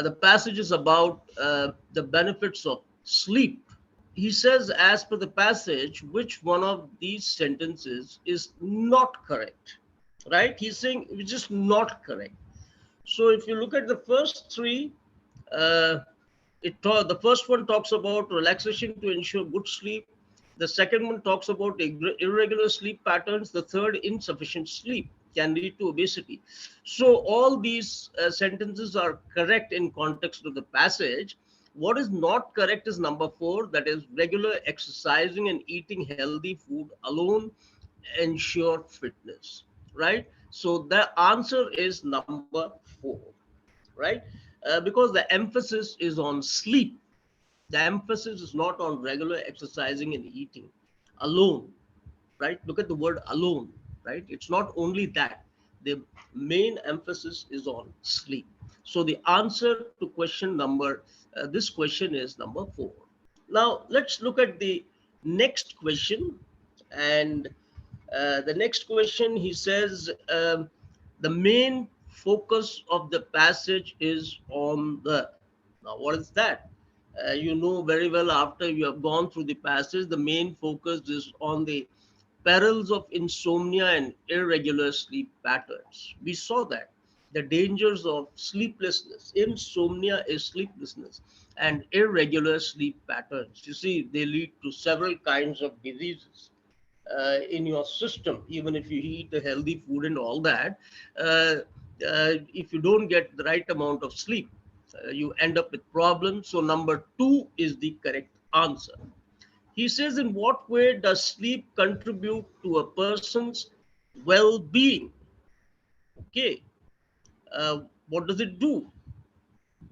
The passage is about the benefits of sleep. He says, as per the passage, which one of these sentences is not correct? Right? He's saying it's just not correct. So if you look at the first three, uh, the first one talks about relaxation to ensure good sleep. The second one talks about irregular sleep patterns. The third, insufficient sleep can lead to obesity. So all these sentences are correct in context of the passage. What is not correct is number four, that is regular exercising and eating healthy food alone ensure fitness, right? So the answer is number four, right? Because the emphasis is on sleep. The emphasis is not on regular exercising and eating alone, right? Look at the word alone, right? It's not only that. The main emphasis is on sleep. So the answer to this question is number four. Now let's look at the next question. And the next question, he says, the main focus of the passage is on the. Now, what is that? You know very well, after you have gone through the passage, the main focus is on the perils of insomnia and irregular sleep patterns. We saw that. The dangers of sleeplessness. Insomnia is sleeplessness, and irregular sleep patterns. You see, they lead to several kinds of diseases in your system. Even if you eat a healthy food and all that, uh, if you don't get the right amount of sleep, you end up with problems. So number two is the correct answer. He says, in what way does sleep contribute to a person's well-being? Okay, what does it do?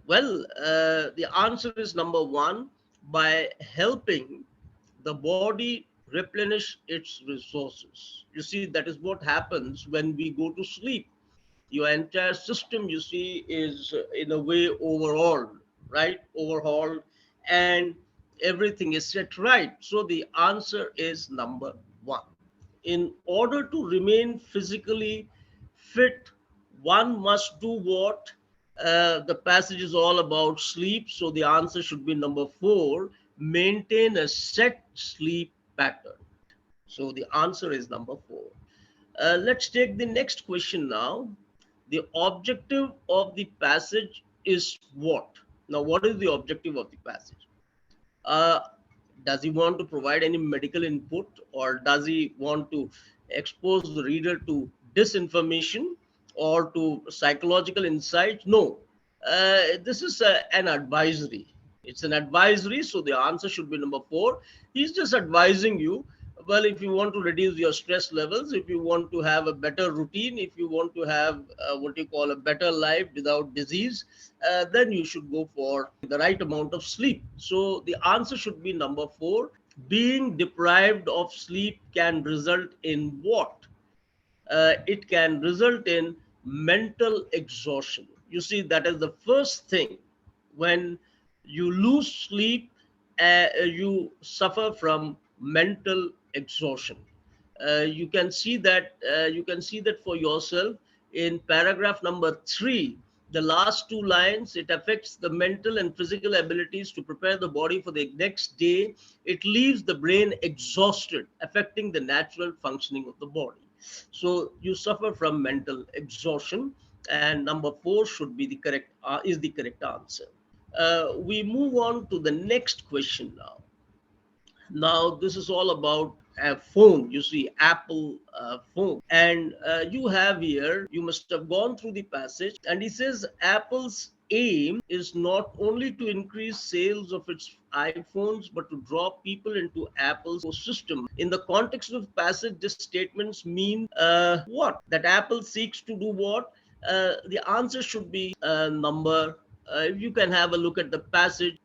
Well, the answer is number one, by helping the body replenish its resources. You see, that is what happens when we go to sleep. Your entire system, you see, is in a way overhauled, right? Overhauled, and everything is set right. So the answer is number one. In order to remain physically fit, one must do what? The passage is all about sleep. So the answer should be number four, maintain a set sleep pattern. So the answer is number four. Let's take the next question now. The objective of the passage is what? Now, what is the objective of the passage? Uh, does he want to provide any medical input, or does he want to expose the reader to disinformation or to psychological insight? No. This is an advisory. It's an advisory, so the answer should be number four. He's just advising you. Well, if you want to reduce your stress levels, if you want to have a better routine, if you want to have what you call a better life without disease, then you should go for the right amount of sleep. So the answer should be number four. Being deprived of sleep can result in what? It can result in mental exhaustion. You see, that is the first thing. When you lose sleep, you suffer from mental exhaustion. You can see that for yourself in paragraph number 3. The last two lines, it affects the mental and physical abilities to prepare the body for the next day. It leaves the brain exhausted, affecting the natural functioning of the body. So you suffer from mental exhaustion, and number 4 should be the correct is the correct answer. We move on to the next question now. Now, this is all about a phone, you see, Apple phone. And you have here, you must have gone through the passage, and he says Apple's aim is not only to increase sales of its iPhones, but to draw people into Apple's ecosystem. In the context of passage, this statements mean what? That Apple seeks to do what? The answer should be number if you can have a look at the passage,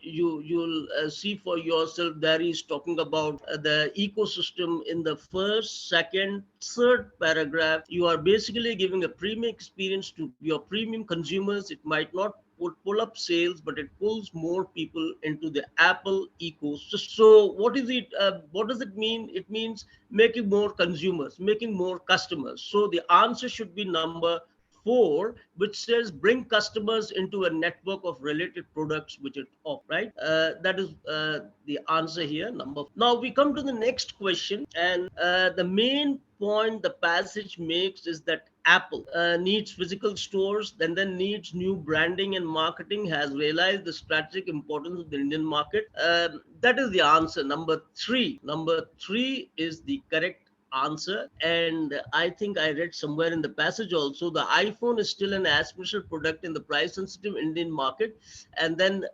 you'll see for yourself there he's talking about the ecosystem in the first, second, third paragraph. You are basically giving a premium experience to your premium consumers. It might not pull up sales, but it pulls more people into the Apple ecosystem. So what is it? What does it mean? It means making more consumers, making more customers. So the answer should be number 4, which says bring customers into a network of related products which it offers, right? That is the answer here, number. Now we come to the next question, and the main point the passage makes is that Apple needs physical stores, then needs new branding and marketing, has realized the strategic importance of the Indian market. That is the answer, number 3. Number 3 is the correct answer. And I think I read somewhere in the passage also, the iPhone is still an aspirational product in the price sensitive Indian market. And then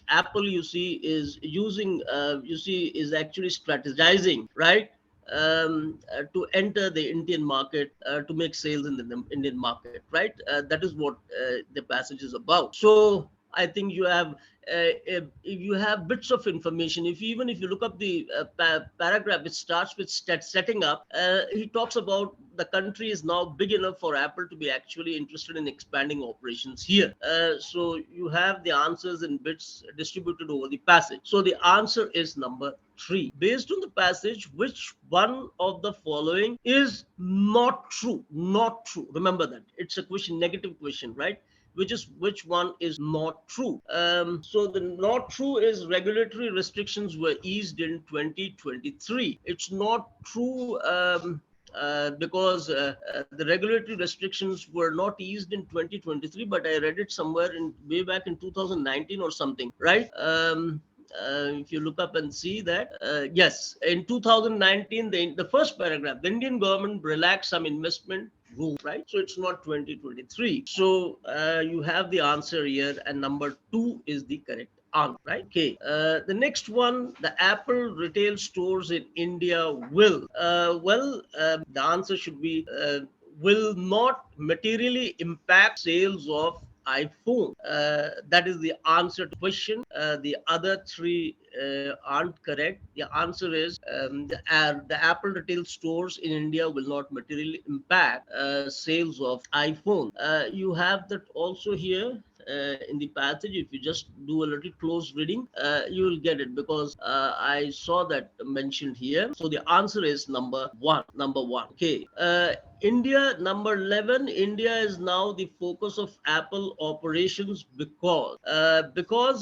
Apple, you see, is using, is actually strategizing, right? To enter the Indian market, to make sales in the Indian market, right? That is what the passage is about. So I think you have, if you have bits of information, if even if you look up the paragraph, it starts with setting up. He talks about the country is now big enough for Apple to be actually interested in expanding operations here. So you have the answers in bits distributed over the passage. So the answer is number 3. Based on the passage, which one of the following is not true? Not true. Remember that it's a question, negative question, right? Which one is not true. So the not true is regulatory restrictions were eased in 2023. It's not true. Because the regulatory restrictions were not eased in 2023, but I read it somewhere in way back in 2019 or something, right? If you look up and see that, yes, in 2019, the first paragraph, the Indian government relaxed some investment rules, right? So it's not 2023. So you have the answer here, and number 2 is the correct answer, right? Okay. The next one, the Apple retail stores in India will, the answer should be will not materially impact sales of iPhone. That is the answer to question. The other 3 aren't correct. The answer is the Apple retail stores in India will not materially impact sales of iPhone. You have that also here in the passage. If you just do a little close reading, you will get it, because I saw that mentioned here. So the answer is number 1. Number 1. Okay. India, number 11. India is now the focus of Apple operations because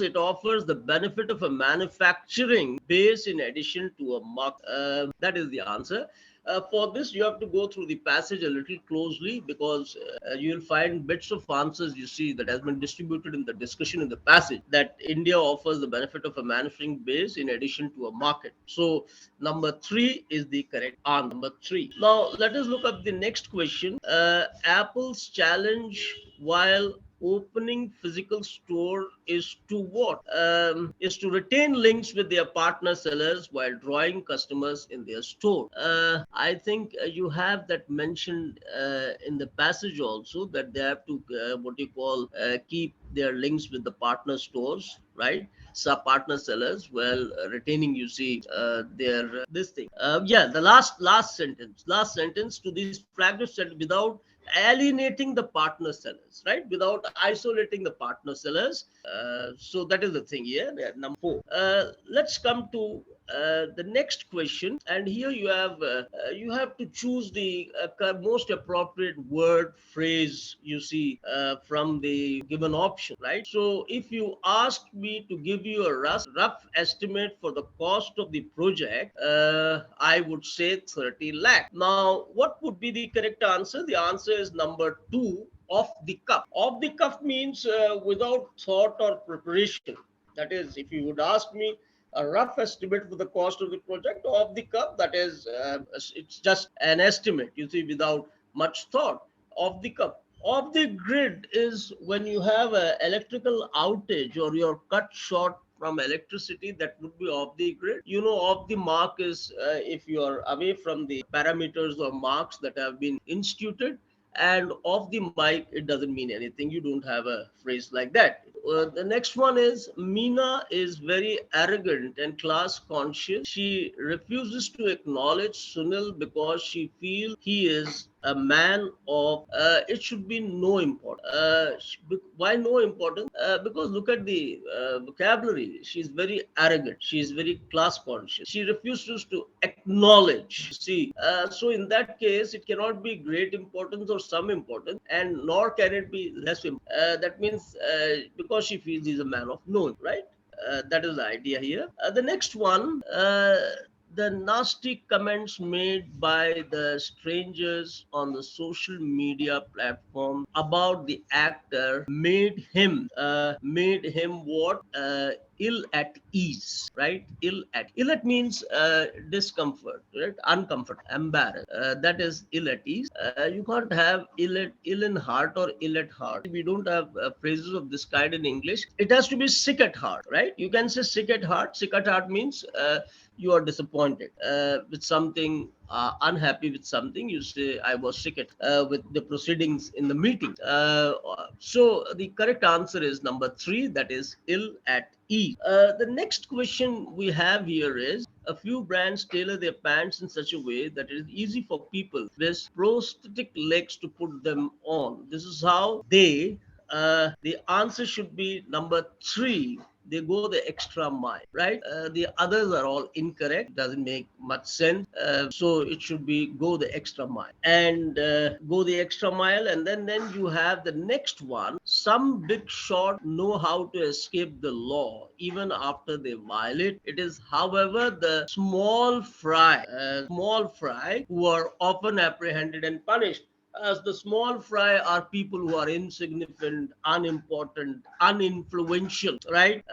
it offers the benefit of a manufacturing base in addition to a market. That is the answer. For this, you have to go through the passage a little closely, because you will find bits of answers, you see, that has been distributed in the discussion in the passage, that India offers the benefit of a manufacturing base in addition to a market. So number 3 is the correct answer. Number 3. Now let us look up the next question. Apple's challenge while opening physical store is to what? Is to retain links with their partner sellers while drawing customers in their store. I think you have that mentioned in the passage also, that they have to what you call keep their links with the partner stores, right? Sub partner sellers, while retaining, you see, their this thing. Yeah, the last sentence to this flagship set, without alienating the partner sellers, right? Without isolating the partner sellers. So that is the thing here. Number 4. Let's come to the next question, and here you have to choose the most appropriate word phrase, you see, from the given option, right? So if you ask me to give you a rough estimate for the cost of the project, I would say 30 lakh. Now what would be the correct answer? The answer is number 2, off the cuff. Off the cuff means without thought or preparation. That is, if you would ask me a rough estimate for the cost of the project, off the cuff, that is, it's just an estimate, you see, without much thought. Off the cuff. Off the grid is when you have an electrical outage, or you're cut short from electricity. That would be off the grid. You know, off the mark is if you are away from the parameters or marks that have been instituted. And off the mic, it doesn't mean anything. You don't have a phrase like that. The next one is Meena is very arrogant and class conscious. She refuses to acknowledge Sunil because she feels he is a man of it should be no importance. Why no importance? Because look at the vocabulary. She's very arrogant. She's very class conscious. She refuses to acknowledge. See, so in that case, it cannot be great importance or some importance, and nor can it be less importance. That means because she feels he's a man of no, right? That is the idea here. The next one, the nasty comments made by the strangers on the social media platform about the actor made him what? Ill at ease, right? Ill at means discomfort, right? Uncomfort, embarrassed. That is ill at ease. You can't have ill in heart or ill at heart. We don't have phrases of this kind in English. It has to be sick at heart, right? You can say sick at heart. Sick at heart means you are disappointed with something, unhappy with something. You say, I was sick at with the proceedings in the meeting. So the correct answer is number 3, that is ill at ease. The next question we have here is, a few brands tailor their pants in such a way that it is easy for people with prosthetic legs to put them on. This is how the answer should be number 3. They go the extra mile, right? The others are all incorrect. Doesn't make much sense. So it should be go the extra mile and go the extra mile. And then you have the next one. Some big shot know how to escape the law even after they violate. It is, however, the small fry who are often apprehended and punished, as the small fry are people who are insignificant, unimportant, uninfluential, right?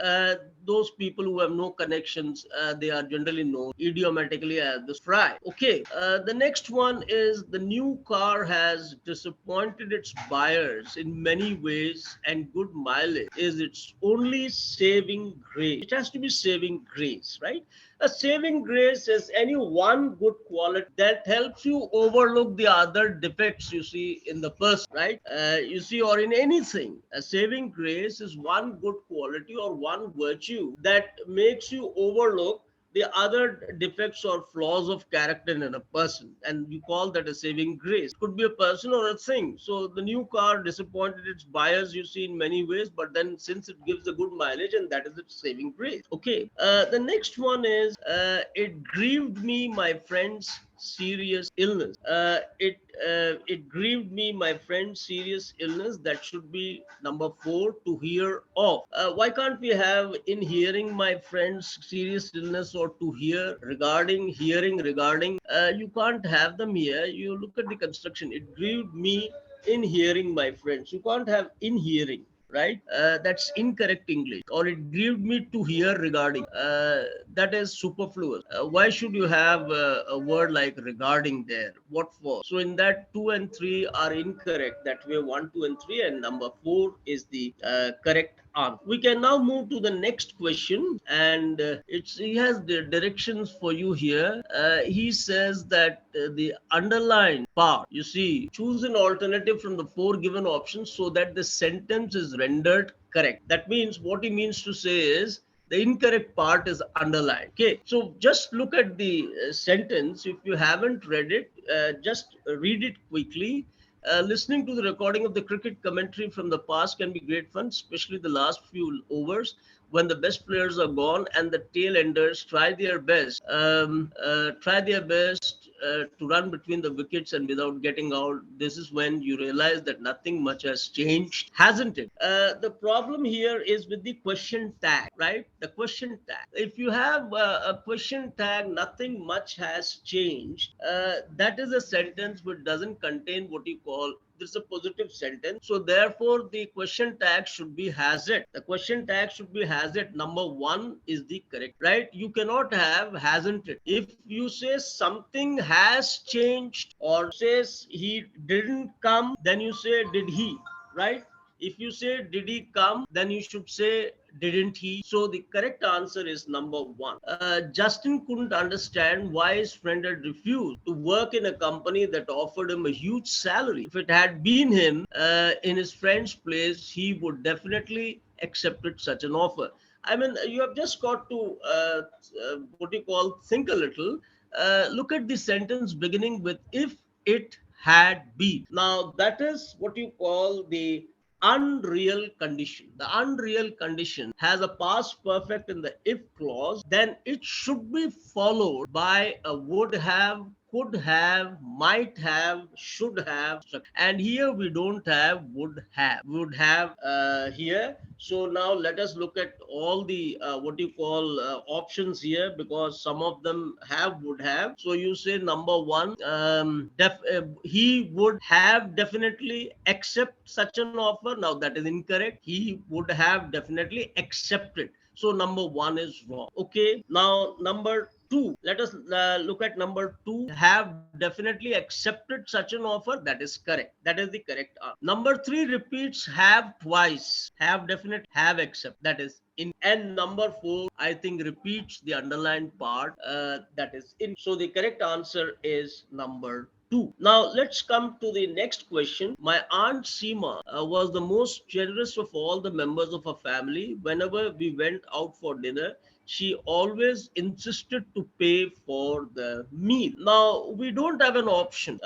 Those people who have no connections, they are generally known idiomatically as the fry. Okay, the next one is, the new car has disappointed its buyers in many ways, and good mileage is its only saving grace. It has to be saving grace, right? A saving grace is any one good quality that helps you overlook the other defects you see in the person, right? You see, or in anything. A saving grace is one good quality or one virtue that makes you overlook the other defects or flaws of character in a person, and you call that a saving grace. It could be a person or a thing. So the new car disappointed its buyers, you see, in many ways, but then since it gives a good mileage, and that is its saving grace. Okay, the next one is, it grieved me my friend's serious illness. It grieved me my friend's serious illness. That should be number 4, to hear of. Why can't we have in hearing my friend's serious illness or to hear regarding, hearing regarding? You can't have them here. You look at the construction. It grieved me in hearing my friends. You can't have in hearing, right? That's incorrect English. Or it grieved me to hear regarding. That is superfluous. Why should you have a word like regarding there? What for? So in that 2 and 3 are incorrect. That way 1, 2, and 3, and number 4 is the correct answer. We can now move to the next question, and he has the directions for you here. He says that the underlined part, you see, choose an alternative from the 4 given options so that the sentence is rendered correct. That means, what he means to say is, the incorrect part is underlined. Okay, so just look at the sentence. If you haven't read it, just read it quickly. Listening to the recording of the cricket commentary from the past can be great fun, especially the last few overs when the best players are gone and the tail enders try their best to run between the wickets and without getting out. This is when you realize that nothing much has changed, hasn't it? The problem here is with the question tag, right? The question tag. If you have a question tag, nothing much has changed, that is a sentence which doesn't contain what you call, this is a positive sentence. So therefore, the question tag should be has it. The question tag should be has it. Number 1 is the correct, right? You cannot have hasn't it. If you say something has changed or says he didn't come, then you say did he, right? If you say did he come, then you should say didn't he. So the correct answer is number 1. Justin couldn't understand why his friend had refused to work in a company that offered him a huge salary. If it had been him in his friend's place, he would definitely accepted such an offer. I mean, you have just got to what you call think a little. Look at the sentence beginning with if it had been. Now, that is what you call the unreal condition. The unreal condition has a past perfect in the if clause, then it should be followed by a would have, could have, might have, should have, and here we don't have would have. Would have here. So now let us look at all the what you call options here, because some of them have would have. So you say number one, he would have definitely accept such an offer. Now that is incorrect. He would have definitely accepted. So number one is wrong. Okay. Now number two. Let us look at number two. Have definitely accepted such an offer. That is correct. That is the correct answer. Number three repeats have twice. Have definitely have accept. That is in. And number four, I think, repeats the underlined part. That is in. So the correct answer is number two. Now let's come to the next question. My aunt Seema was the most generous of all the members of her family. Whenever we went out for dinner, she always insisted to pay for the meal. Now we don't have an option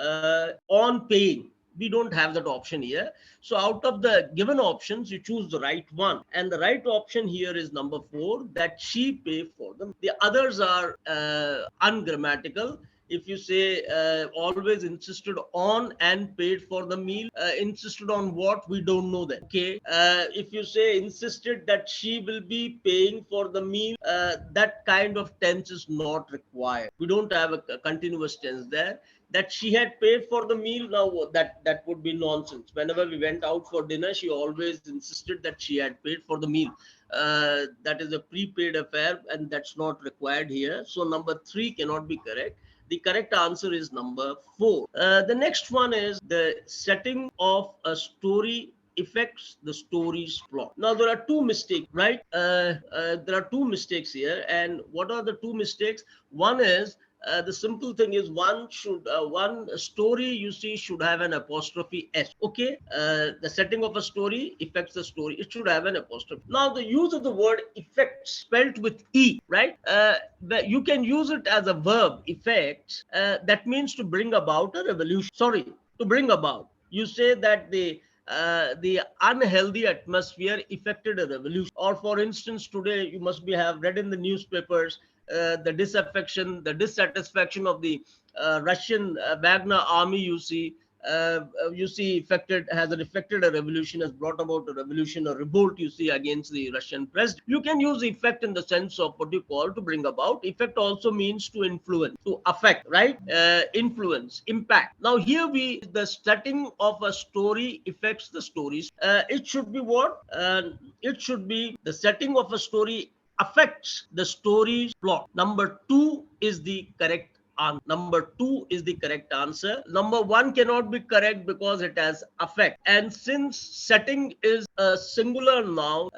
on paying. We don't have that option here. So out of the given options, you choose the right one. And the right option here is number four, that she pay for them. The others are ungrammatical. If you say always insisted on and paid for the meal, insisted on what, we don't know that. Okay. If you say insisted that she will be paying for the meal, that kind of tense is not required. We don't have a continuous tense there. That she had paid for the meal, now that would be nonsense. Whenever we went out for dinner, she always insisted that she had paid for the meal. That is a prepaid affair, and that's not required here. So number three cannot be correct. The correct answer is number four. The next one is the setting of a story affects the story's plot. Now there are two mistakes, right? There are two mistakes here, and what are the two mistakes? One is the simple thing is one story you see should have an apostrophe s. Okay. The setting of a story affects the story, it should have an apostrophe. Now the use of the word effects spelt with e, right? You can use it as a verb, effects. That means to bring about a revolution. Sorry, to bring about. You say that the unhealthy atmosphere affected a revolution. Or for instance, today you must be have read in the newspapers the disaffection, the dissatisfaction of the Russian Wagner army. You see affected, has affected a revolution, has brought about a revolution, a revolt, you see, against the Russian president. You can use effect in the sense of what you call to bring about. Effect also means to influence, to affect, right? Influence, impact. Now here the setting of a story affects the stories. It should be what? It should be the setting of a story affects the story's plot. Number two is the correct answer. Number two is the correct answer. Number one cannot be correct because it has affect. And since setting is a singular noun,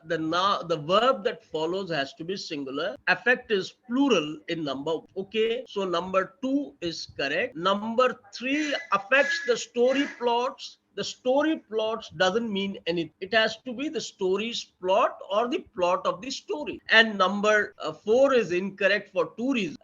the verb that follows has to be singular. Affect is plural in number. Okay, so number two is correct. Number three affects the story plots. The story plots doesn't mean anything. It has to be the story's plot or the plot of the story. And number four is incorrect for two reasons.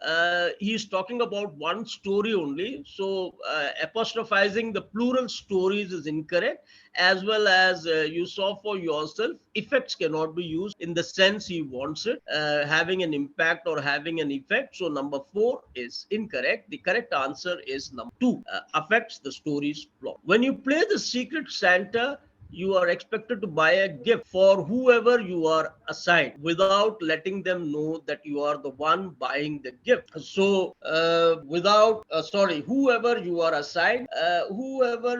He is talking about one story only. So apostrophizing the plural stories is incorrect. As well as you saw for yourself, effects cannot be used in the sense he wants it, having an impact or having an effect. So number four is incorrect. The correct answer is number two, affects the story's plot. When you play the Secret Santa, you are expected to buy a gift for whoever you are assigned without letting them know that you are the one buying the gift. So whoever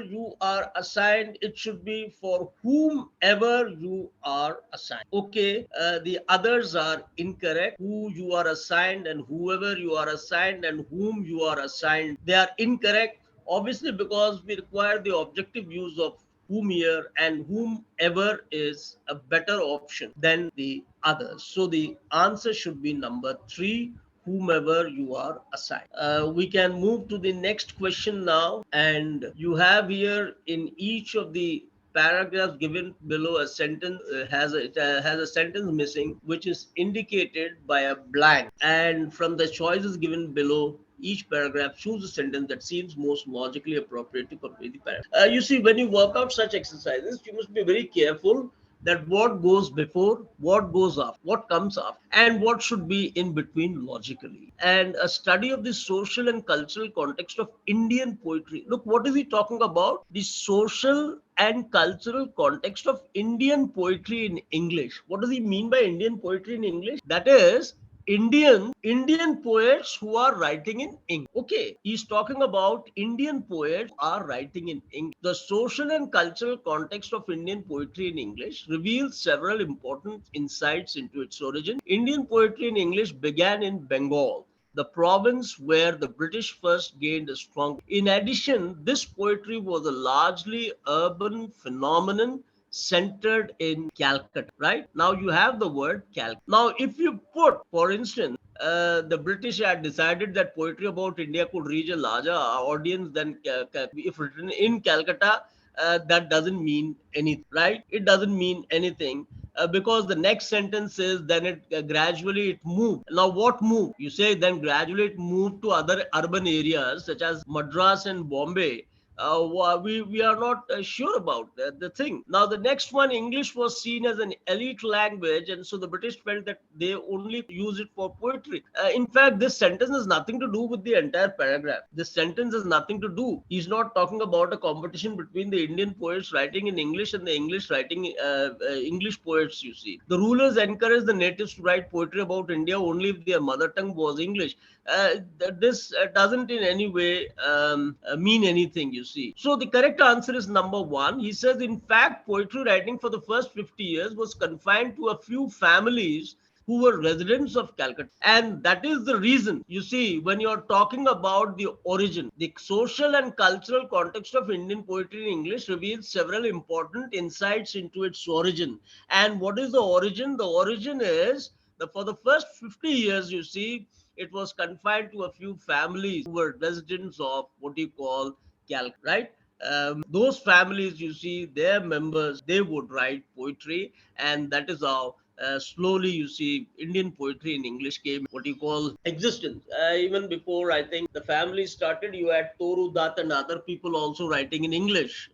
you are assigned, it should be for whomever you are assigned. Okay. The others are incorrect. Who you are assigned and whoever you are assigned and whom you are assigned, they are incorrect. Obviously, because we require the objective use of whom here, and whomever is a better option than the others. So the answer should be number three, whomever you are assigned. We can move to the next question now. And you have here in each of the paragraph given below a sentence has a sentence missing, which is indicated by a blank. And from the choices given below, each paragraph choose a sentence that seems most logically appropriate to complete the paragraph. You see, when you work out such exercises, you must be very careful that what goes before, what goes after, what comes after, and what should be in between logically. And a study of the social and cultural context of Indian poetry. Look, what is he talking about? The social and cultural context of Indian poetry in English. What does he mean by Indian poetry in English? That is, Indian poets who are writing in English. Okay, he's talking about Indian poets who are writing in English. The social and cultural context of Indian poetry in English reveals several important insights into its origin. Indian poetry in English began in Bengal, the province where the British first gained a strong. In addition, this poetry was a largely urban phenomenon centered in Calcutta, right? Now you have the word Calcutta. Now, if you put, for instance, the British had decided that poetry about India could reach a larger audience than if written in Calcutta. That doesn't mean anything, right? It doesn't mean anything. Because the next sentence is then it gradually it moved. Now what moved? You say then gradually it moved to other urban areas such as Madras and Bombay. We are not sure about the thing. Now the next one, English was seen as an elite language, and so the British felt that they only use it for poetry. In fact, this sentence has nothing to do with the entire paragraph. This sentence has nothing to do. He's not talking about a competition between the Indian poets writing in English and the English writing English poets. You see, the rulers encouraged the natives to write poetry about India only if their mother tongue was English. This doesn't in any way mean anything, you see. So the correct answer is number one. He says, in fact, poetry writing for the first 50 years was confined to a few families who were residents of Calcutta. And that is the reason, you see, when you're talking about the origin, the social and cultural context of Indian poetry in English reveals several important insights into its origin. And what is the origin? The origin is for the first 50 years, you see, it was confined to a few families who were residents of what you call Calcutta, right? Those families, you see, their members, they would write poetry, and that is how slowly, you see, Indian poetry in English came what you call existence. Even before, I think the family started, you had Toru Dutt and other people also writing in English.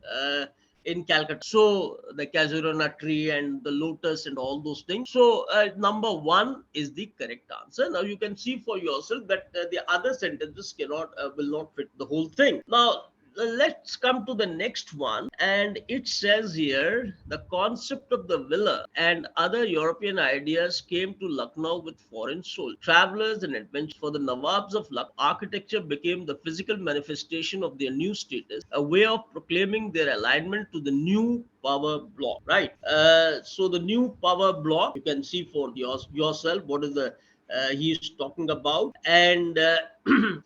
In Calcutta. So the Casuarina tree and the lotus and all those things. So number one is the correct answer. Now you can see for yourself that the other sentences will not fit the whole thing. Now let's come to the next one, and it says here the concept of the villa and other European ideas came to Lucknow with foreign soul travelers and adventurers. For the Nawabs of Lucknow, architecture became the physical manifestation of their new status, a way of proclaiming their alignment to the new power block, right? So the new power block, you can see for yourself what is the he is talking about. And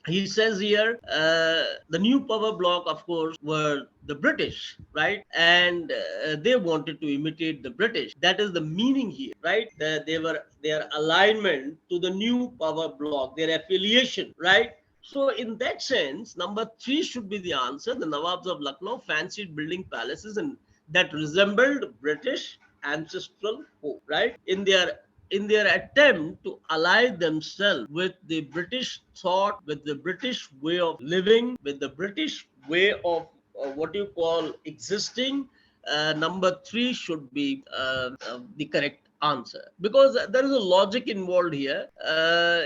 he says here the new power bloc, of course, were the British, right? And they wanted to imitate the British. That is the meaning here, right? They were their alignment to the new power bloc, their affiliation, right? So in that sense, number three should be the answer. The Nawabs of Lucknow fancied building palaces and that resembled British ancestral home, right? In their attempt to ally themselves with the British thought, with the British way of living, with the British way of what you call existing, number three should be the correct answer, because there is a logic involved here.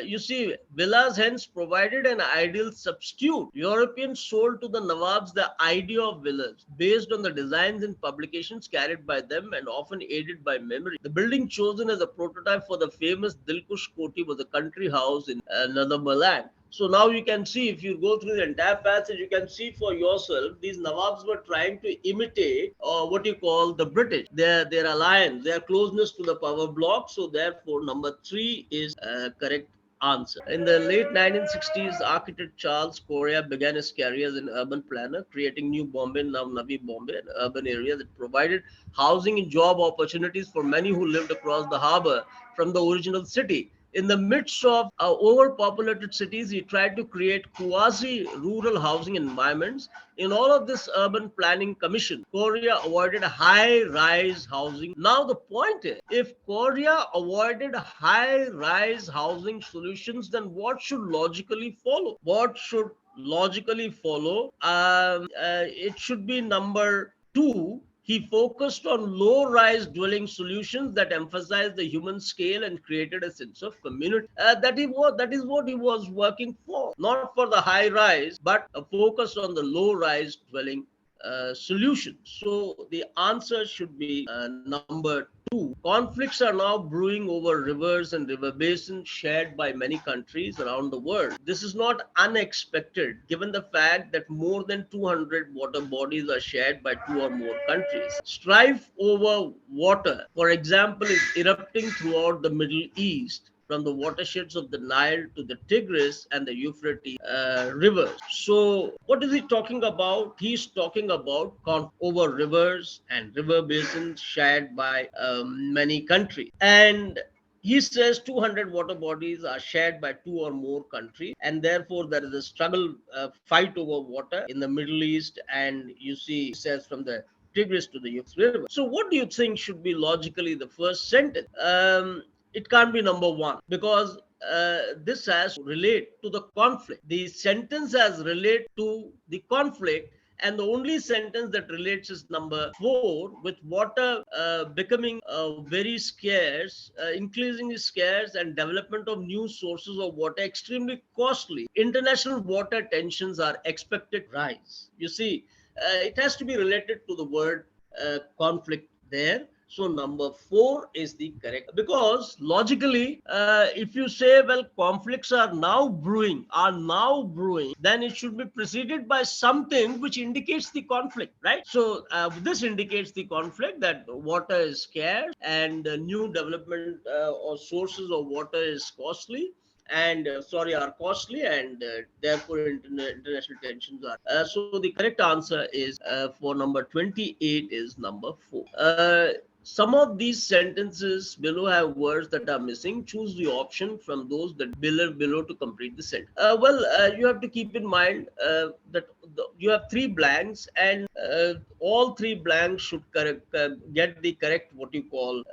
You see, villas hence provided an ideal substitute. Europeans sold to the Nawabs the idea of villas based on the designs and publications carried by them and often aided by memory. The building chosen as a prototype for the famous Dilkush Koti was a country house in Netherlands. So now you can see, if you go through the entire passage, you can see for yourself these Nawabs were trying to imitate what you call the British, their alliance, their closeness to the power bloc. So therefore, number three is correct answer. In the late 1960s, architect Charles Correa began his career as an urban planner, creating New Bombay, now Navi Bombay, an urban area that provided housing and job opportunities for many who lived across the harbor from the original city. In the midst of overpopulated cities, he tried to create quasi-rural housing environments. In all of this urban planning commission, Korea avoided high-rise housing. Now the point is, if Korea avoided high-rise housing solutions, then what should logically follow? What should logically follow? It should be number two. He focused on low-rise dwelling solutions that emphasized the human scale and created a sense of community. That is what he was working for, not for the high-rise, but a focus on the low-rise dwelling solution. So the answer should be number two. Conflicts are now brewing over rivers and river basins shared by many countries around the world. This is not unexpected given the fact that more than 200 water bodies are shared by two or more countries. Strife over water, for example, is erupting throughout the Middle East, from the watersheds of the Nile to the Tigris and the Euphrates rivers. So, what is he talking about? He's talking about conflict over rivers and river basins shared by many countries. And he says 200 water bodies are shared by two or more countries, and therefore there is a struggle, fight over water in the Middle East. And you see, he says from the Tigris to the Euphrates River. So, what do you think should be logically the first sentence? It can't be number one, because this has to relate to the conflict. The sentence has relate to the conflict, and the only sentence that relates is number four, with water becoming very scarce, increasingly scarce, and development of new sources of water extremely costly. International water tensions are expected to rise. You see, it has to be related to the word conflict there. So number four is the correct, because logically, if you say, well, conflicts are now brewing, then it should be preceded by something which indicates the conflict, right? So this indicates the conflict, that water is scarce and new development or sources of water is costly, and are costly, and therefore international tensions are. So the correct answer is for number 28 is number 4. Some of these sentences below have words that are missing. Choose the option from those that below to complete the sentence. You have to keep in mind that you have three blanks, and all three blanks should get the correct, what you call,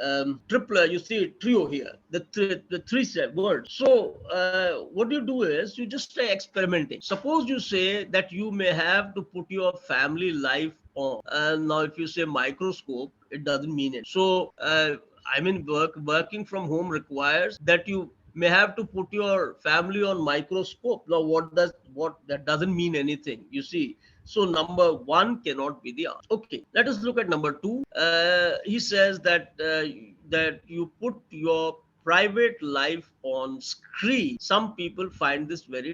triple. You see trio here, the three words. So what you do is you just try experimenting. Suppose you say that you may have to put your family life on. Now, if you say microscope, it doesn't mean it. So, working from home requires that you may have to put your family on microscope. Now, what that doesn't mean anything. You see. So number one cannot be the answer. Okay, let us look at number two. He says that you put your private life on screen. Some people find this very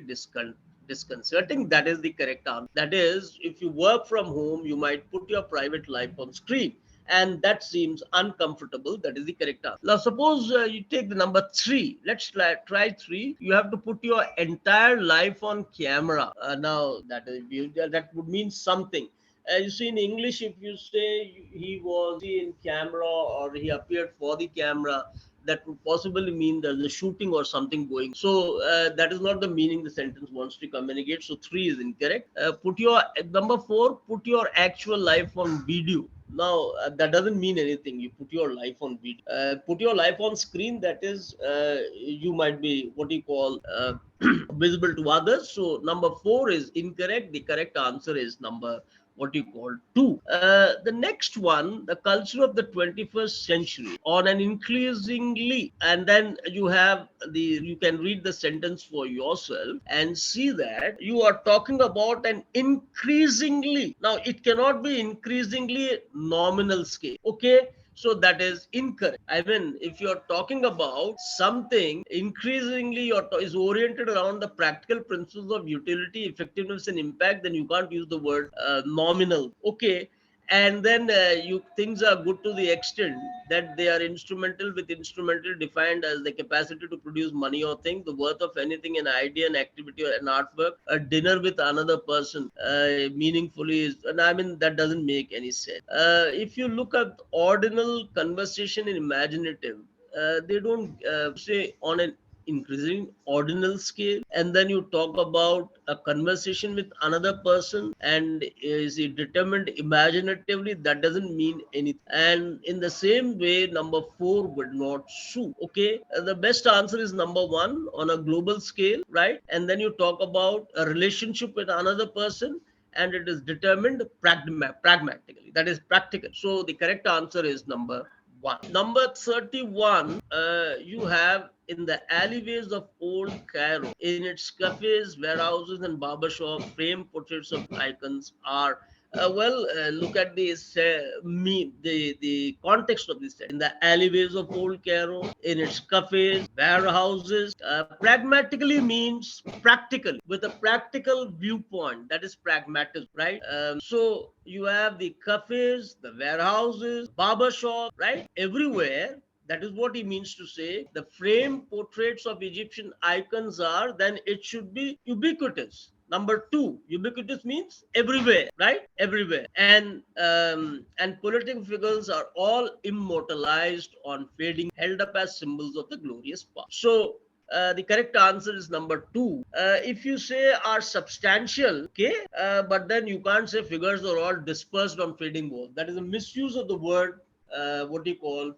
disconcerting. That is the correct answer. That is, if you work from home, you might put your private life on screen, and that seems uncomfortable. That is the correct answer. Now, suppose you take the number three. Let's try three. You have to put your entire life on camera. Now, that would mean something. You see, in English, if you say he was in camera or he appeared for the camera, that would possibly mean there's a shooting or something going. So that is not the meaning the sentence wants to communicate. So three is incorrect. Put your number four. Put your actual life on video. Now that doesn't mean anything. You put your life on video. Put your life on screen. That is, you might be what you call visible to others. So number four is incorrect. The correct answer is number what you call two. The next one, the culture of the 21st century on an increasingly, and then you can read the sentence for yourself and see that you are talking about an increasingly. Now, it cannot be increasingly nominal scale. Okay. So that is incorrect. I mean, if you're talking about something increasingly is oriented around the practical principles of utility, effectiveness, and impact, then you can't use the word nominal. Okay. And then things are good to the extent that they are instrumental, with instrumental defined as the capacity to produce money or thing, the worth of anything, an idea, an activity, or an artwork. A dinner with another person meaningfully is, and I mean, that doesn't make any sense. If you look at ordinal conversation in imaginative, they don't say on an increasing ordinal scale, and then you talk about a conversation with another person, and is it determined imaginatively? That doesn't mean anything. And in the same way, number 4 would not suit. Okay, the best answer is number 1, on a global scale, right? And then you talk about a relationship with another person, and it is determined pragmatically, that is practical. So the correct answer is number 1. Number 31, you have in the alleyways of old Cairo, in its cafes, warehouses, and barbershop, framed portraits of icons are look at this the context of this. In the alleyways of old Cairo, in its cafes, warehouses, pragmatically means practically, with a practical viewpoint. That is pragmatism, right? So you have the cafes, the warehouses, barber shop, right? Everywhere. That is what he means to say. The framed portraits of Egyptian icons are, then it should be ubiquitous. Number 2, ubiquitous means everywhere, right? Everywhere. And political figures are all immortalized on fading, held up as symbols of the glorious past. So the correct answer is number 2. If you say are substantial, okay, but then you can't say figures are all dispersed on fading walls. That is a misuse of the word. What do you call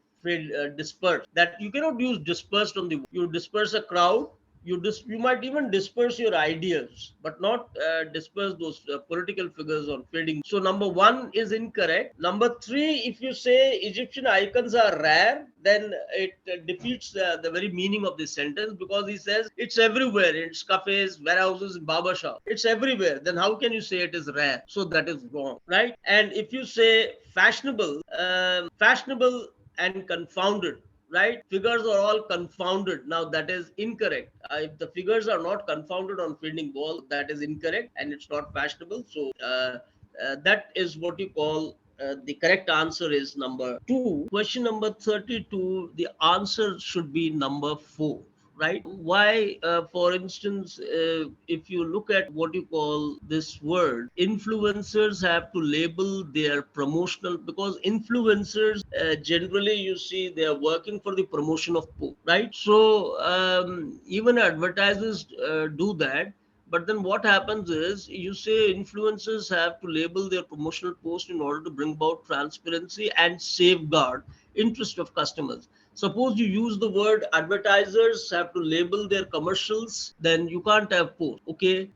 dispersed? That you cannot use dispersed on the. You disperse a crowd. You might even disperse your ideas, but not disperse those political figures on fading. So number 1 is incorrect. Number 3, if you say Egyptian icons are rare, then it defeats the very meaning of this sentence, because he says it's everywhere. It's cafes, warehouses, barbershop. It's everywhere. Then how can you say it is rare? So that is wrong, right? And if you say fashionable and confounded, right? Figures are all confounded. Now that is incorrect. If the figures are not confounded on fading wall, that is incorrect, and it's not fashionable. So that is what you call. The correct answer is number 2. Question number 32. The answer should be number 4. Right? Why, for instance, if you look at what you call this word, influencers have to label their promotional, because influencers generally you see they are working for the promotion of post, right? So even advertisers do that. But then what happens is, you say influencers have to label their promotional post in order to bring about transparency and safeguard interest of customers. Suppose you use the word advertisers have to label their commercials, then you can't have post, okay?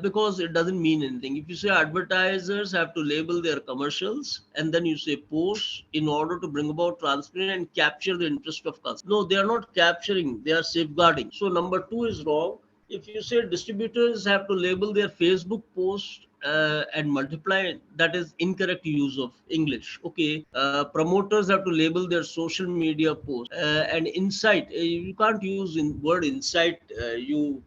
Because it doesn't mean anything. If you say advertisers have to label their commercials and then you say posts in order to bring about transparency and capture the interest of customers. No, they are not capturing, they are safeguarding. So number 2 is wrong. If you say distributors have to label their Facebook post and multiply, that is incorrect use of English. Okay, promoters have to label their social media post and insight. You can't use in word insight. You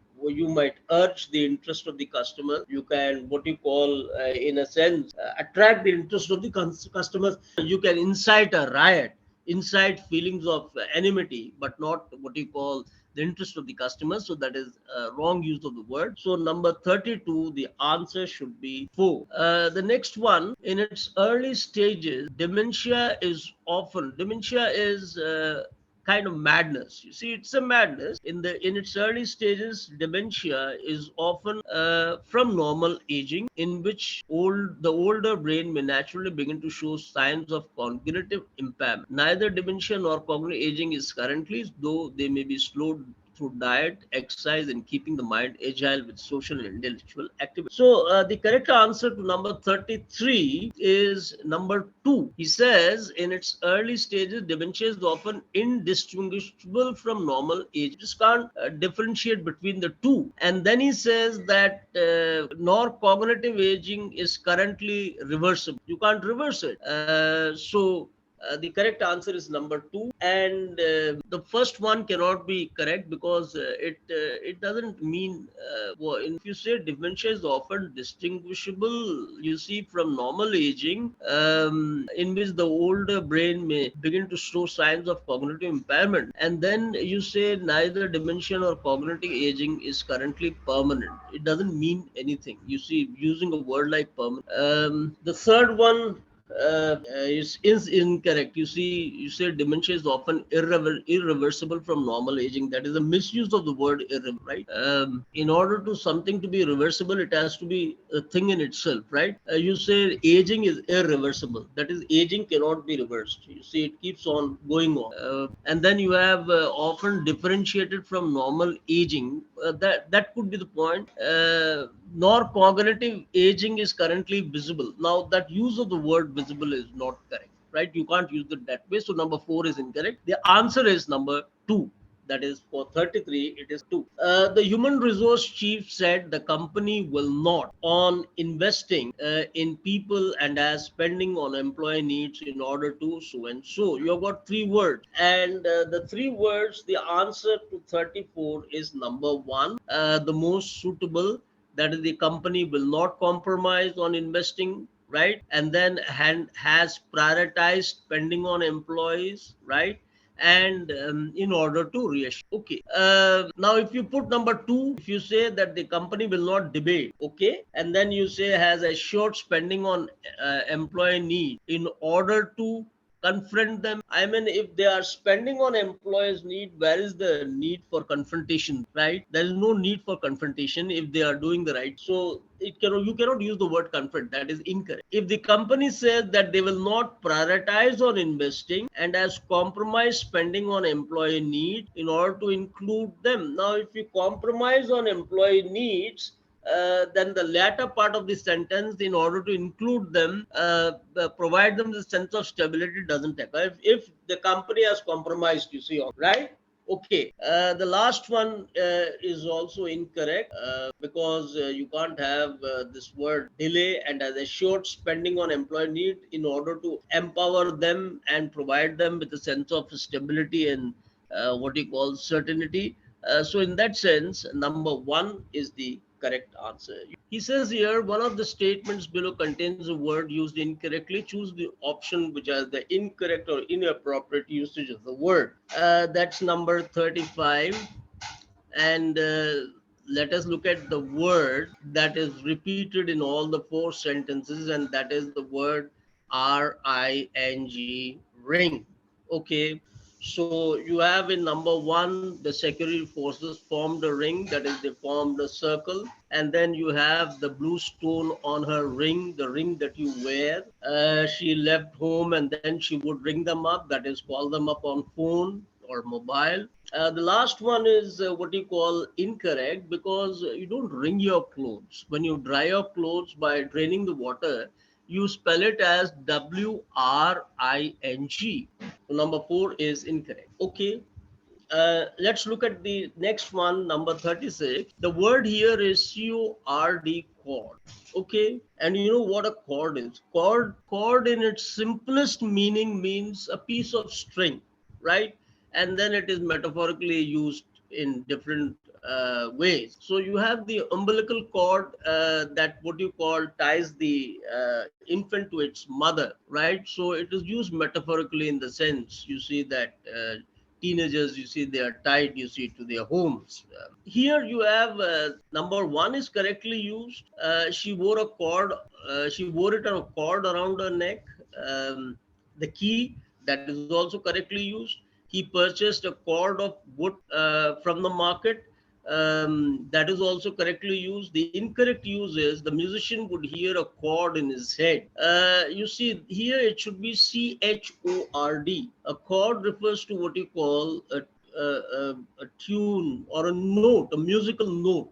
might urge the interest of the customer. You can, what you call, in a sense, attract the interest of the customers. You can incite a riot, incite feelings of enmity, but not what you call the interest of the customers. So that is wrong use of the word. So number 32, the answer should be 4. The next one, in its early stages, dementia is kind of madness. You see, it's a madness. In its early stages, dementia is often from normal aging, in which the older brain may naturally begin to show signs of cognitive impairment. Neither dementia nor cognitive aging is currently, though they may be slowed through diet, exercise, and keeping the mind agile with social and intellectual activity. So the correct answer to number 33 is number 2. He says in its early stages, dementia is often indistinguishable from normal age. You just can't differentiate between the two. And then he says that nor cognitive aging is currently reversible. You can't reverse it. The correct answer is number 2, and the first one cannot be correct, because it doesn't mean. Well, if you say dementia is often distinguishable, you see, from normal aging, in which the older brain may begin to show signs of cognitive impairment, and then you say neither dementia nor cognitive aging is currently permanent. It doesn't mean anything. You see, using a word like permanent. The third one, is incorrect. You say dementia is often irreversible from normal aging. That is a misuse of the word irreversible, right? In order to something to be reversible, it has to be a thing in itself, right? You say aging is irreversible. That is, aging cannot be reversed. You see, it keeps on going on. And then you have often differentiated from normal aging. That could be the point. Nor cognitive aging is currently visible. Now, that use of the word visible is not correct, right? You can't use it that way. So number 4 is incorrect. The answer is number 2. That is for 33, it is 2. The human resource chief said the company will not on investing in people and as spending on employee needs in order to so and so. You've got 3 words, and the 3 words, the answer to 34 is number 1, the most suitable. That is, the company will not compromise on investing, right? And then has prioritized spending on employees, right? And in order to reassure. Okay. Now, if you put number 2, if you say that the company will not debate, okay, and then you say has assured spending on employee need in order to confront them. I mean, if they are spending on employees' need, where is the need for confrontation, right? There is no need for confrontation if they are doing the right. So you cannot use the word confront. That is incorrect. If the company says that they will not prioritize on investing and has compromised spending on employee need in order to include them. Now, if you compromise on employee needs, then the latter part of the sentence, in order to include them, provide them the sense of stability, doesn't occur. If the company has compromised, you see, right? Okay. The last one is also incorrect because you can't have this word delay and as assured spending on employee need in order to empower them and provide them with a sense of stability and what you call certainty. So in that sense, number 1 is the correct answer. He says here, one of the statements below contains a word used incorrectly. Choose the option which has the incorrect or inappropriate usage of the word. That's number 35. And let us look at the word that is repeated in all the 4 sentences, and that is the word ring, ring. Okay. So you have in number 1, the security forces formed a ring, that is, they formed a circle, and then you have the blue stone on her ring, the ring that you wear. She left home and then she would ring them up, that is, call them up on phone or mobile. The last one is what you call incorrect, because you don't wring your clothes. When you dry your clothes by draining the water, you spell it as WRING. So number 4 is incorrect. Okay. Let's look at the next one, number 36. The word here is CORD, cord. Okay. And you know what a cord is? Cord in its simplest meaning means a piece of string, right? And then it is metaphorically used in different ways. So you have the umbilical cord that what you call ties the infant to its mother, right? So it is used metaphorically in the sense, you see, that teenagers, you see, they are tied, you see, to their homes. Here you have number 1 is correctly used. She wore a cord. She wore it on a cord around her neck. The key, that is also correctly used. He purchased a cord of wood from the market. That is also correctly used. The incorrect use is the musician would hear a chord in his head. You see, here it should be CHORD. A chord refers to what you call a tune or a note, a musical note.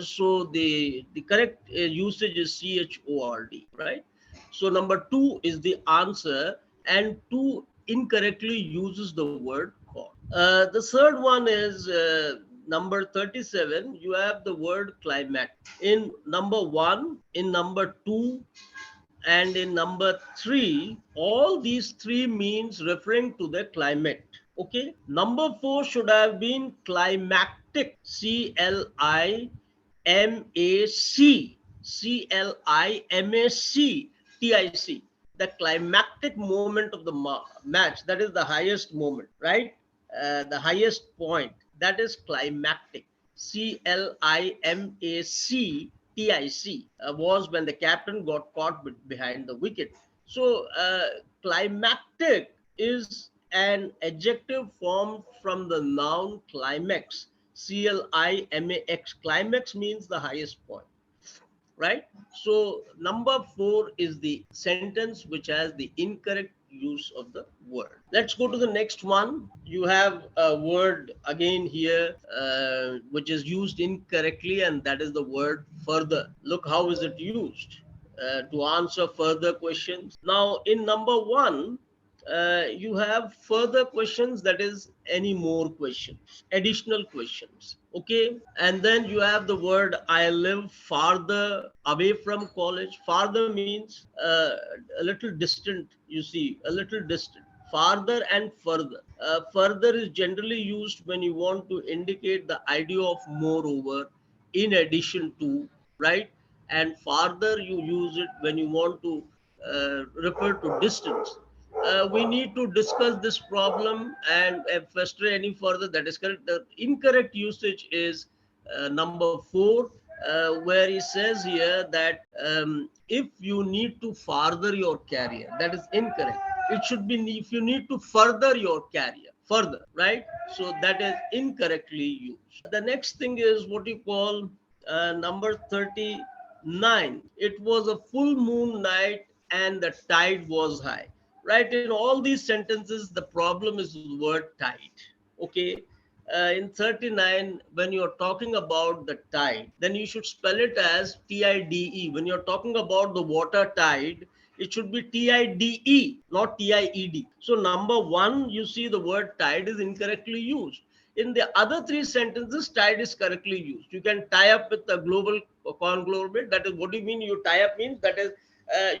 So the correct usage is CHORD, right? So number 2 is the answer, and 2 incorrectly uses the word chord. The third one is number 37. You have the word climate in number 1, in number 2, and in number 3. All these 3 means referring to the climate. Okay. Number 4 should have been climactic. CLIMAC. The climactic moment of the match. That is the highest moment, right? The highest point. That is climactic. CLIMACTIC was when the captain got caught behind the wicket. So climactic is an adjective formed from the noun climax. CLIMAX. Climax means the highest point, right? So number 4 is the sentence which has the incorrect use of the word. Let's go to the next one. You have a word again here which is used incorrectly, and that is the word further. Look how is it used to answer further questions. Now in number 1, you have further questions, that is any more questions, additional questions, okay? And then you have the word I live farther away from college. Farther means a little distant, you see, a little distant. Farther and further, further is generally used when you want to indicate the idea of moreover, in addition to, right? And farther you use it when you want to refer to distance. We need to discuss this problem and frustrate any further. That is correct. The incorrect usage is number 4, where he says here that if you need to further your career, that is incorrect. It should be if you need to further your career, further, right? So that is incorrectly used. The next thing is what you call number 39. It was a full moon night and the tide was high, right? In all these sentences the problem is the word tide, okay? In 39, when you're talking about the tide, then you should spell it as TIDE. When you're talking about the water tide, it should be TIDE, not TIED. So number 1, you see the word tide is incorrectly used. In the other 3 sentences, tide is correctly used. You can tie up with a global conglomerate. That is, what do you mean? You tie up means that is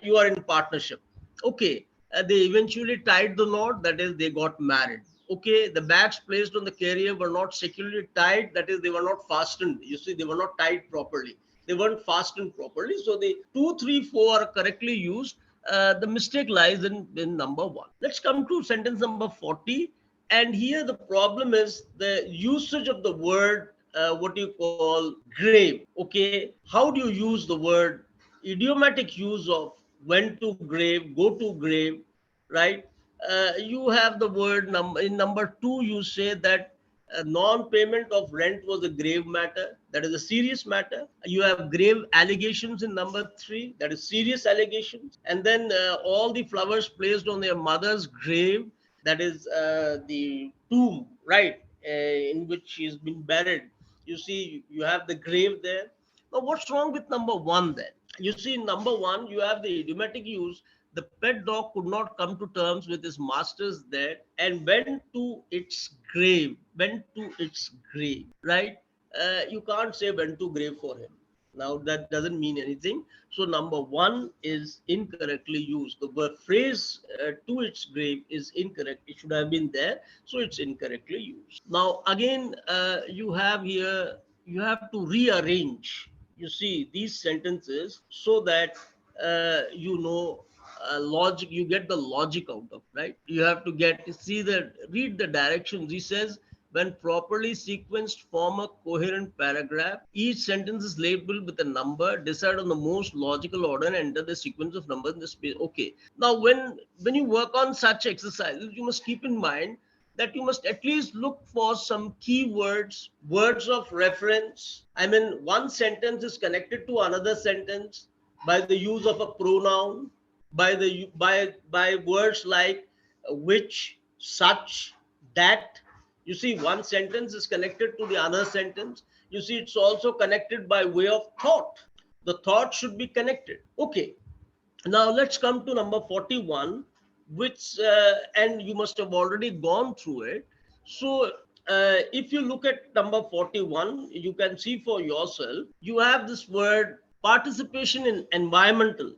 you are in partnership. Okay, they eventually tied the knot. That is, they got married. Okay, the bags placed on the carrier were not securely tied. That is, they were not fastened. You see, they were not tied properly. They weren't fastened properly. So the 2, 3, 4 are correctly used. The mistake lies in number 1. Let's come to sentence number 40. And here the problem is the usage of the word, what you call grave. Okay, how do you use the word? Idiomatic use of went to grave, go to grave, right? You have the word number in number 2. You say that non-payment of rent was a grave matter. That is a serious matter. You have grave allegations in number 3. That is serious allegations. And then all the flowers placed on their mother's grave. That is the tomb, right, in which she has been buried. You see, you have the grave there. Now, what's wrong with number 1 then? You see, in number 1, you have the idiomatic use. The pet dog could not come to terms with his master's death and went to its grave. Went to its grave, right? You can't say went to grave for him. Now that doesn't mean anything. So number 1 is incorrectly used. The word phrase to its grave is incorrect. It should have been there. So it's incorrectly used. Now again, you have here, you have to rearrange, you see, these sentences so that you know logic, you get the logic out of, right? You have to get see the read the directions. He says when properly sequenced form a coherent paragraph. Each sentence is labeled with a number. Decide on the most logical order and enter the sequence of numbers in the space. Okay, now when you work on such exercises, you must keep in mind that you must at least look for some keywords, words of reference. I mean, one sentence is connected to another sentence by the use of a pronoun, by words like which, such, that. You see, one sentence is connected to the other sentence. You see, it's also connected by way of thought. The thought should be connected. Okay, now let's come to number 41, which and you must have already gone through it. So if you look at number 41, you can see for yourself, you have this word participation in environmental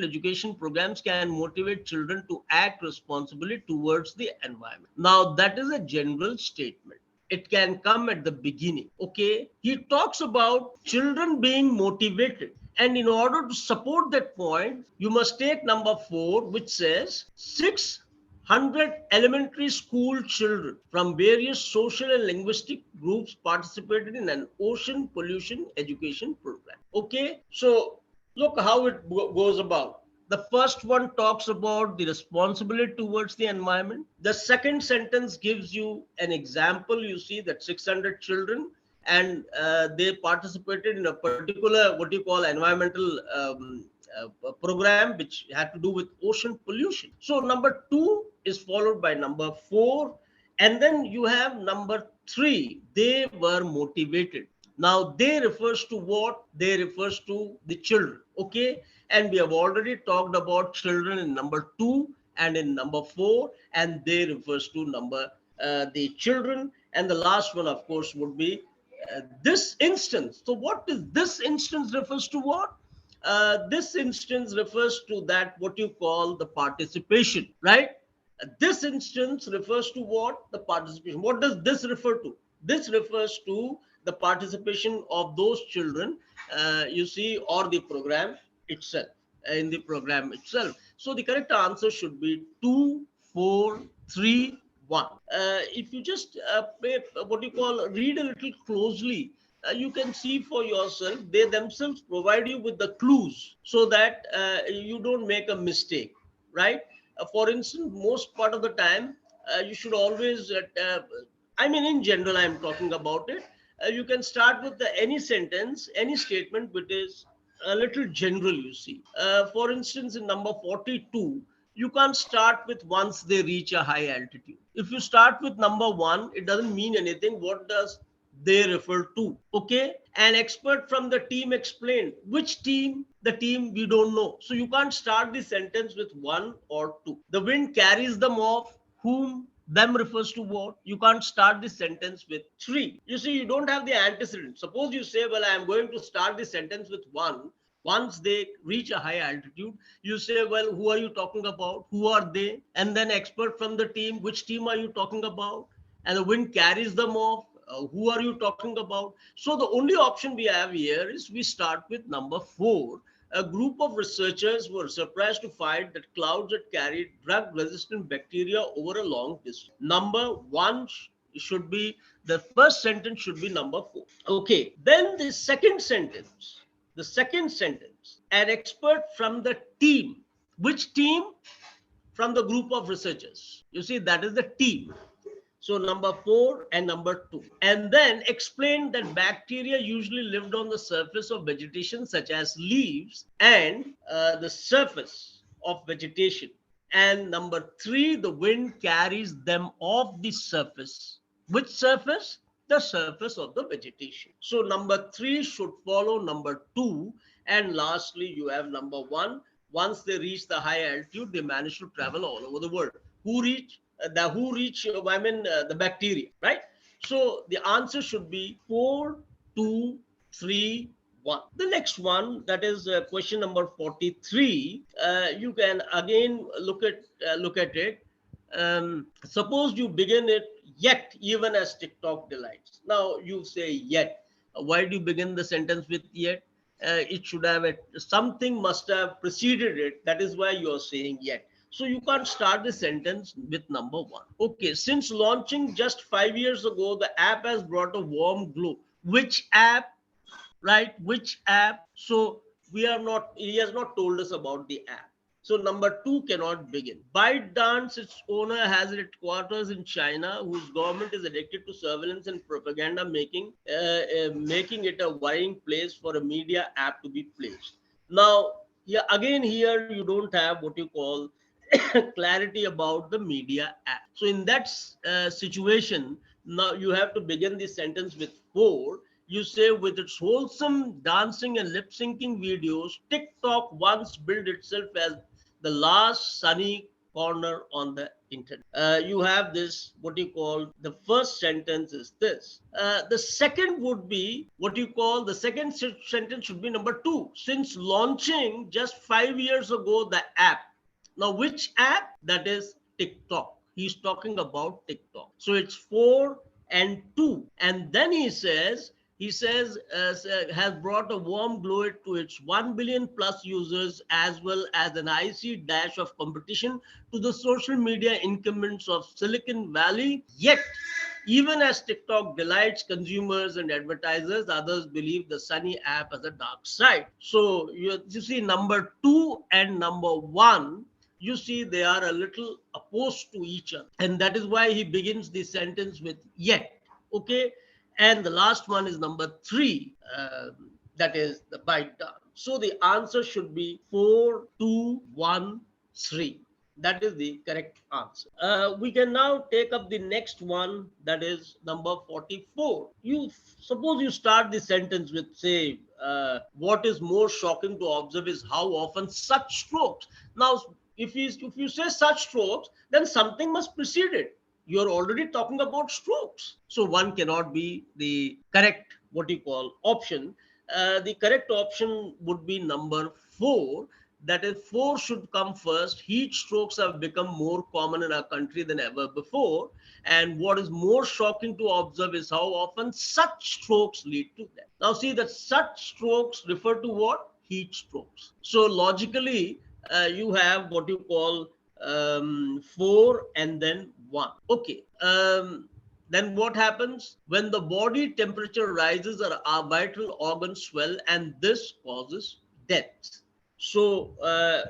education programs can motivate children to act responsibly towards the environment. Now that is a general statement. It can come at the beginning. Okay, he talks about children being motivated, and in order to support that point, you must take number 4, which says 600 elementary school children from various social and linguistic groups participated in an ocean pollution education program. Okay, so look how it goes about. The first one talks about the responsibility towards the environment. The second sentence gives you an example. You see that 600 children, and they participated in a particular, what you call, environmental program which had to do with ocean pollution. So number two is followed by number four, and then you have number three. They were motivated. Now they refers to what? They refers to the children. Okay, and we have already talked about children in number two and in number four, and they refers to number the children. And the last one, of course, would be this instance. So what is this instance refers to? What this instance refers to that what you call the participation, right? This instance refers to what? The participation. What does this refer to? This refers to the participation of those children, you see, or the program itself, in the program itself. So the correct answer should be 2, 4, 3, 1. If you just pay, what you call, read a little closely, you can see for yourself. They themselves provide you with the clues so that you don't make a mistake, right? For instance, most part of the time, you should always, I mean, in general, I'm talking about it. You can start with any sentence, any statement which is a little general, you see. For instance, in number 42, you can't start with once they reach a high altitude. If you start with number one, it doesn't mean anything. What does they refer to? Okay. An expert from the team explained. Which team? The team we don't know. So you can't start the sentence with one or two. The wind carries them off. Whom? Them refers to what? You can't start the sentence with three. You see, you don't have the antecedent. Suppose you say, well, I am going to start the sentence with one. Once they reach a high altitude, you say, well, who are you talking about? Who are they? And then expert from the team. Which team are you talking about? And the wind carries them off. Who are you talking about? So the only option we have here is we start with number four. A group of researchers were surprised to find that clouds had carried drug-resistant bacteria over a long distance. Number one should be, the first sentence should be number four. Okay, then the second sentence. The second sentence, an expert from the team. Which team? From the group of researchers. You see, that is the team. So number four and number two. And then explain that bacteria usually lived on the surface of vegetation such as leaves and the surface of vegetation. And number three, the wind carries them off the surface. Which surface? The surface of the vegetation. So number three should follow number two. And lastly, you have number one. Once they reach the high altitude, they manage to travel all over the world. Who reach? The bacteria, right? So the answer should be 4, 2, 3, 1. The next one, that is question number 43. You can again look at it. Suppose you begin it, yet even as TikTok delights. Now you say yet. Why do you begin the sentence with yet? It should have something must have preceded it. That is why you are saying yet. So you can't start the sentence with number one. Okay, since launching just 5 years ago, the app has brought a warm glow. Which app? Right? Which app? So he has not told us about the app. So number two cannot begin. ByteDance, its owner, has its headquarters in China, whose government is addicted to surveillance and propaganda, making it a worrying place for a media app to be placed. Now, here you don't have what you call clarity about the media app. So in that situation, now you have to begin the sentence with four. You say, with its wholesome dancing and lip syncing videos, TikTok once billed itself as the last sunny corner on the internet. You have this, what you call, the first sentence is this. The second would be what you call, the second sentence should be number two. Since launching just 5 years ago, the app. Now, which app? That is TikTok. He's talking about TikTok. So it's 4 and 2. And then he says has brought a warm glow to its 1 billion plus users, as well as an icy dash of competition to the social media incumbents of Silicon Valley. Yet Even as TikTok delights consumers and advertisers, others believe the Sunny app has a dark side. So you see number 2 and number 1, you see they are a little opposed to each other. And that is why he begins the sentence with yet. Okay. And the last one is number 3, that is the bite down. So the answer should be 4, 2, 1, 3. That is the correct answer. We can now take up the next one, that is number 44. You suppose you start the sentence with, say, what is more shocking to observe is how often such strokes. Now, if you say such strokes, then something must precede it. You're already talking about strokes. So one cannot be the correct, what you call, option. The correct option would be number 4. That is, 4 should come first. Heat strokes have become more common in our country than ever before. And what is more shocking to observe is how often such strokes lead to death. Now, see that such strokes refer to what? Heat strokes. So, logically, you have what you call 4 and then 1. Okay. Then what happens? When the body temperature rises, our vital organs swell, and this causes death. So,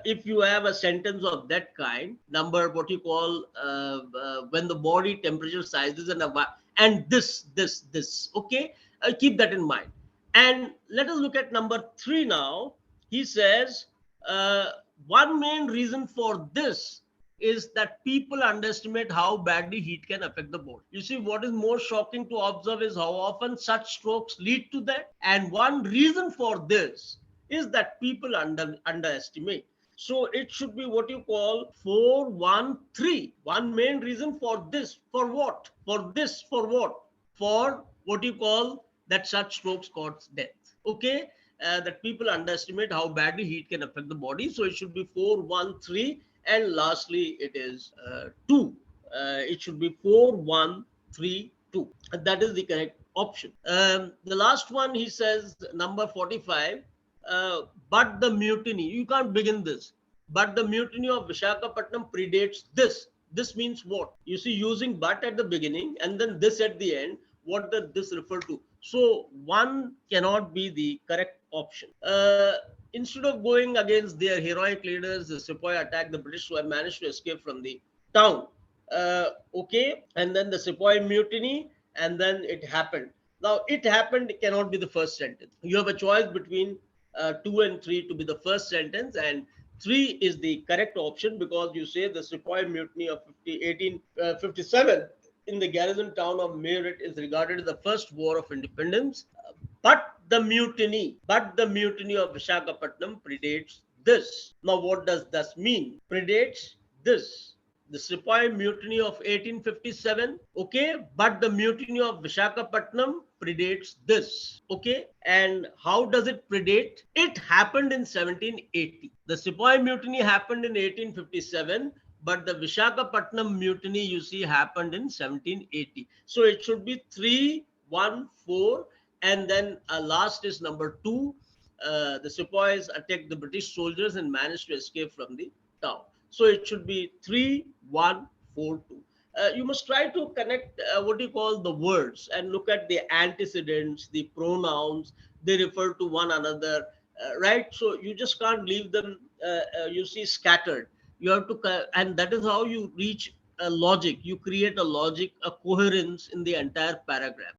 if you have a sentence of that kind, number what you call when the body temperature rises and this, okay, keep that in mind. And let us look at number 3 now. He says uh, one main reason for this is that people underestimate how badly heat can affect the body. You see, what is more shocking to observe is how often such strokes lead to that. And one reason for this is that people underestimate. So it should be what you call 413. One main reason for this. For what? For this. For what? For what you call that such strokes cause death. Okay? That people underestimate how badly heat can affect the body. So it should be 413. And lastly, it is 2. It should be 4132. And that is the correct option. The last one, he says, number 45. But the mutiny, you can't begin this. But the mutiny of Vishakhapatnam predates this. This means what? You see, using but at the beginning and then this at the end, what does this refer to? So one cannot be the correct option. Instead of going against their heroic leaders, the Sepoy attacked the British, who had managed to escape from the town. Okay, and then the Sepoy mutiny, and then it happened. Now, it happened cannot be the first sentence. You have a choice between 2 and 3 to be the first sentence, and 3 is the correct option because you say the Sepoy mutiny of 1857 in the garrison town of Meerut is regarded as the first war of independence. But the mutiny of Vishakhapatnam predates this. Now, what does this mean? Predates this. The Sepoy mutiny of 1857, okay, but the mutiny of Vishakhapatnam predates this, okay. And how does it predate? It happened in 1780. The Sepoy mutiny happened in 1857, but the Vishakhapatnam mutiny, you see, happened in 1780. So it should be 314, and then last is number 2. The Sepoys attacked the British soldiers and managed to escape from the town. So it should be 3142. You must try to connect what you call the words and look at the antecedents, the pronouns, they refer to one another, right? So you just can't leave them, you see, scattered. You have to, and that is how you reach a logic. You create a logic, a coherence in the entire paragraph.